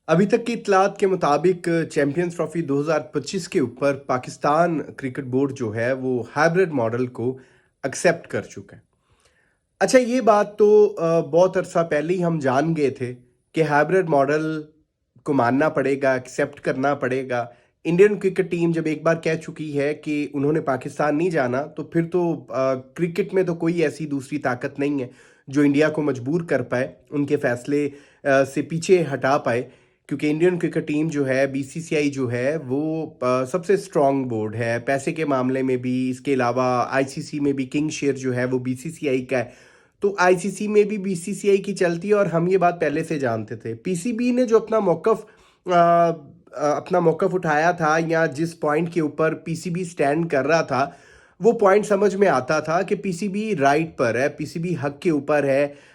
अभी तक की इत्तलात के मुताबिक चैंपियंस ट्रॉफी 2025 के ऊपर पाकिस्तान क्रिकेट बोर्ड जो है वो हाइब्रिड मॉडल को एक्सेप्ट कर चुका है। अच्छा, ये बात तो बहुत अरसा पहले ही हम जान गए थे कि हाइब्रिड मॉडल को मानना पड़ेगा, एक्सेप्ट करना पड़ेगा। इंडियन क्रिकेट टीम जब एक बार कह चुकी है कि उन्होंने पाकिस्तान नहीं जाना, तो फिर तो क्रिकेट में तो कोई ऐसी दूसरी ताकत नहीं है जो इंडिया को मजबूर कर पाए, उनके फैसले से पीछे हटा पाए। क्योंकि इंडियन क्रिकेट टीम जो है, बीसीसीआई जो है, वो सबसे स्ट्रांग बोर्ड है पैसे के मामले में भी। इसके अलावा आईसीसी में भी किंग शेयर जो है वो बीसीसीआई का है। तो आईसीसी में भी बीसीसीआई की चलती है और हम ये बात पहले से जानते थे। पीसीबी ने जो अपना मौकफ उठाया था, या जिस पॉइंट के ऊपर पीसीबी स्टैंड कर रहा था, वो पॉइंट समझ में आता था कि पीसीबी राइट पर है, पीसीबी हक के ऊपर है।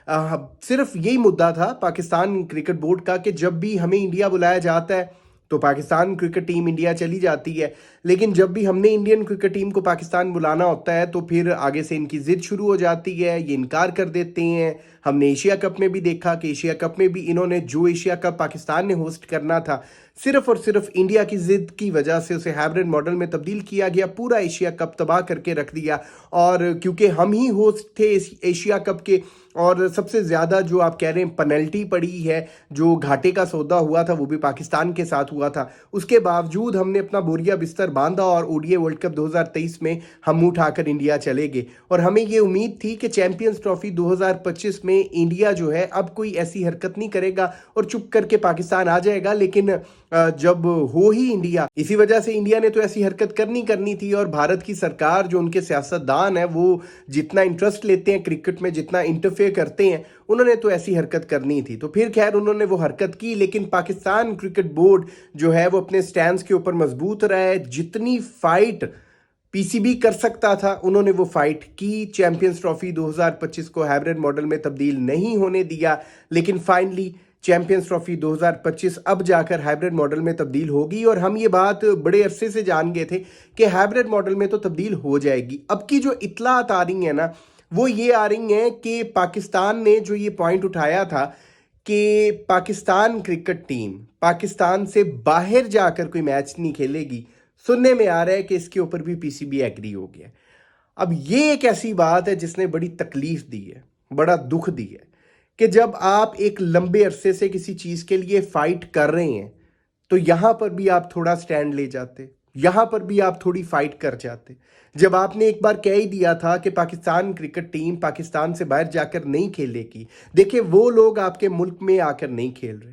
सिर्फ यही मुद्दा था पाकिस्तान क्रिकेट बोर्ड का कि जब भी हमें इंडिया बुलाया जाता है तो पाकिस्तान क्रिकेट टीम इंडिया चली जाती है, लेकिन जब भी हमने इंडियन क्रिकेट टीम को पाकिस्तान बुलाना होता है तो फिर आगे से इनकी जिद शुरू हो जाती है, ये इनकार कर देते हैं। हमने एशिया कप में भी देखा कि एशिया कप में भी इन्होंने, जो एशिया कप पाकिस्तान ने होस्ट करना था, सिर्फ और सिर्फ इंडिया की जिद की वजह से उसे हाइब्रिड मॉडल में तब्दील किया गया, पूरा एशिया कप तबाह करके रख दिया। और क्योंकि हम ही होस्ट थे एशिया कप के, और सबसे ज़्यादा जो आप कह रहे हैं पेनल्टी पड़ी है, जो घाटे का सौदा हुआ था वो भी पाकिस्तान के साथ हुआ था, उसके बावजूद हमने अपना बोरिया बिस्तर बांधा और ओडीआई वर्ल्ड कप 2023 में हम मुंह उठाकर इंडिया चले गए। और हमें ये उम्मीद थी कि चैंपियंस ट्रॉफी 2025 में इंडिया जो है अब कोई ऐसी हरकत नहीं करेगा और चुप करके पाकिस्तान आ जाएगा। लेकिन जब हो ही इंडिया, इसी वजह से इंडिया ने तो ऐसी हरकत करनी थी। और भारत की सरकार, जो उनके सियासतदान है, वो जितना इंटरेस्ट लेते हैं क्रिकेट में, जितना इंटरफेयर करते हैं, उन्होंने तो ऐसी हरकत करनी थी। तो फिर खैर उन्होंने वो हरकत की, लेकिन पाकिस्तान क्रिकेट बोर्ड जो है वो अपने स्टैंड के ऊपर मजबूत रहा है। जितनी फाइट पीसीबी कर सकता था उन्होंने वो फाइट की। चैंपियंस ट्रॉफी 2025 को हाइब्रिड मॉडल में तब्दील नहीं होने दिया, लेकिन फाइनली चैंपियंस ट्रॉफी 2025 अब जाकर हाइब्रिड मॉडल में तब्दील होगी। और हम ये बात बड़े अरसे से जान गए थे कि हाइब्रिड मॉडल में तो तब्दील हो जाएगी। अब की जो इत्तलात आ रही है ना, वो ये आ रही हैं कि पाकिस्तान ने जो ये पॉइंट उठाया था कि पाकिस्तान क्रिकेट टीम पाकिस्तान से बाहर जाकर कोई मैच नहीं खेलेगी, सुनने में आ रहा है कि इसके ऊपर भी पीसीबी एग्री हो गया। अब ये एक ऐसी बात है जिसने बड़ी तकलीफ दी है, बड़ा दुख दी है, कि जब आप एक लंबे अरसे से किसी चीज के लिए फाइट कर रहे हैं तो यहां पर भी आप थोड़ा स्टैंड ले जाते, यहां पर भी आप थोड़ी फाइट कर जाते। जब आपने एक बार कह ही दिया था कि पाकिस्तान क्रिकेट टीम पाकिस्तान से बाहर जाकर नहीं खेलेगी, देखिए वो लोग आपके मुल्क में आकर नहीं खेल रहे,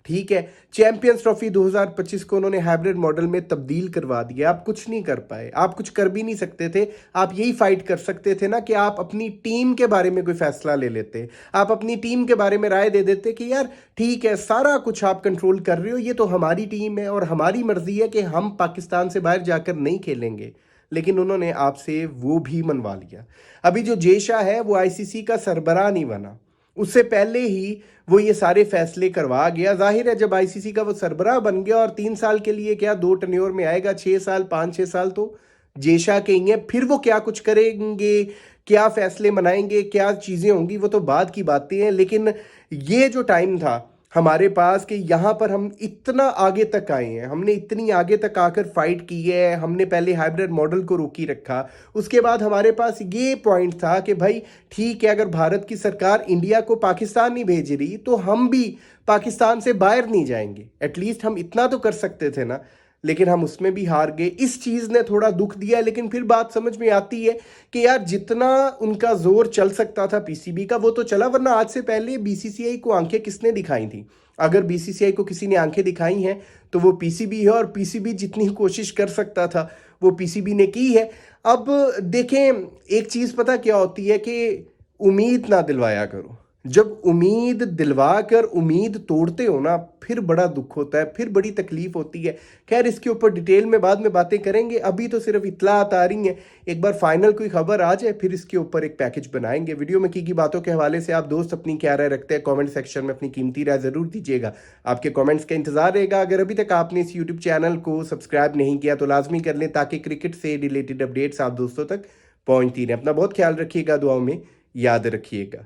ठीक है। चैंपियंस ट्रॉफी 2025 को उन्होंने हाइब्रिड मॉडल में तब्दील करवा दिया, आप कुछ नहीं कर पाए, आप कुछ कर भी नहीं सकते थे। आप यही फाइट कर सकते थे ना कि आप अपनी टीम के बारे में कोई फैसला ले लेते, आप अपनी टीम के बारे में राय दे देते कि यार ठीक है, सारा कुछ आप कंट्रोल कर रहे हो, ये तो हमारी टीम है और हमारी मर्जी है कि हम पाकिस्तान से बाहर जाकर नहीं खेलेंगे। लेकिन उन्होंने आपसे वो भी मनवा लिया। अभी जो जेशा है वो आईसीसी का सरबराह नहीं बना, उससे पहले ही वो ये सारे फैसले करवा गया। जाहिर है जब आईसीसी का वो सरबराह बन गया और 3 साल के लिए क्या 2 टर्न्योर में आएगा, 6 साल 5-6 साल तो जेशा के ही हैं। फिर वो क्या कुछ करेंगे, क्या फैसले मनाएंगे, क्या चीज़ें होंगी, वो तो बाद की बातें हैं। लेकिन ये जो टाइम था हमारे पास कि यहाँ पर हम इतना आगे तक आए हैं, हमने इतनी आगे तक आकर फाइट की है, हमने पहले हाइब्रिड मॉडल को रोकी रखा, उसके बाद हमारे पास ये पॉइंट था कि भाई ठीक है, अगर भारत की सरकार इंडिया को पाकिस्तान नहीं भेज रही तो हम भी पाकिस्तान से बाहर नहीं जाएंगे, एटलीस्ट हम इतना तो कर सकते थे ना। लेकिन हम उसमें भी हार गए। इस चीज़ ने थोड़ा दुख दिया, लेकिन फिर बात समझ में आती है कि यार जितना उनका जोर चल सकता था पीसीबी का वो तो चला, वरना आज से पहले बीसीसीआई को आंखें किसने दिखाई थी? अगर बीसीसीआई को किसी ने आंखें दिखाई हैं तो वो पीसीबी है, और पीसीबी जितनी कोशिश कर सकता था वो पीसीबी ने की है। अब देखें, एक चीज़ पता क्या होती है कि उम्मीद ना दिलवाया करो। जब उम्मीद दिलवा कर उम्मीद तोड़ते हो ना, फिर बड़ा दुख होता है, फिर बड़ी तकलीफ होती है। खैर इसके ऊपर डिटेल में बाद में बातें करेंगे, अभी तो सिर्फ इत्तलात आ रही हैं। एक बार फाइनल कोई खबर आ जाए फिर इसके ऊपर एक पैकेज बनाएंगे। वीडियो में की बातों के हवाले से आप दोस्त अपनी क्या राय रखते हैं, कमेंट सेक्शन में अपनी कीमती राय जरूर दीजिएगा। आपके कमेंट्स का इंतजार रहेगा। अगर अभी तक आपने इस यूट्यूब चैनल को सब्सक्राइब नहीं किया तो लाजमी कर लें, ताकि क्रिकेट से रिलेटेड अपडेट्स आप दोस्तों तक पहुंचती रहें। अपना बहुत ख्याल रखिएगा, दुआओं में याद रखिएगा।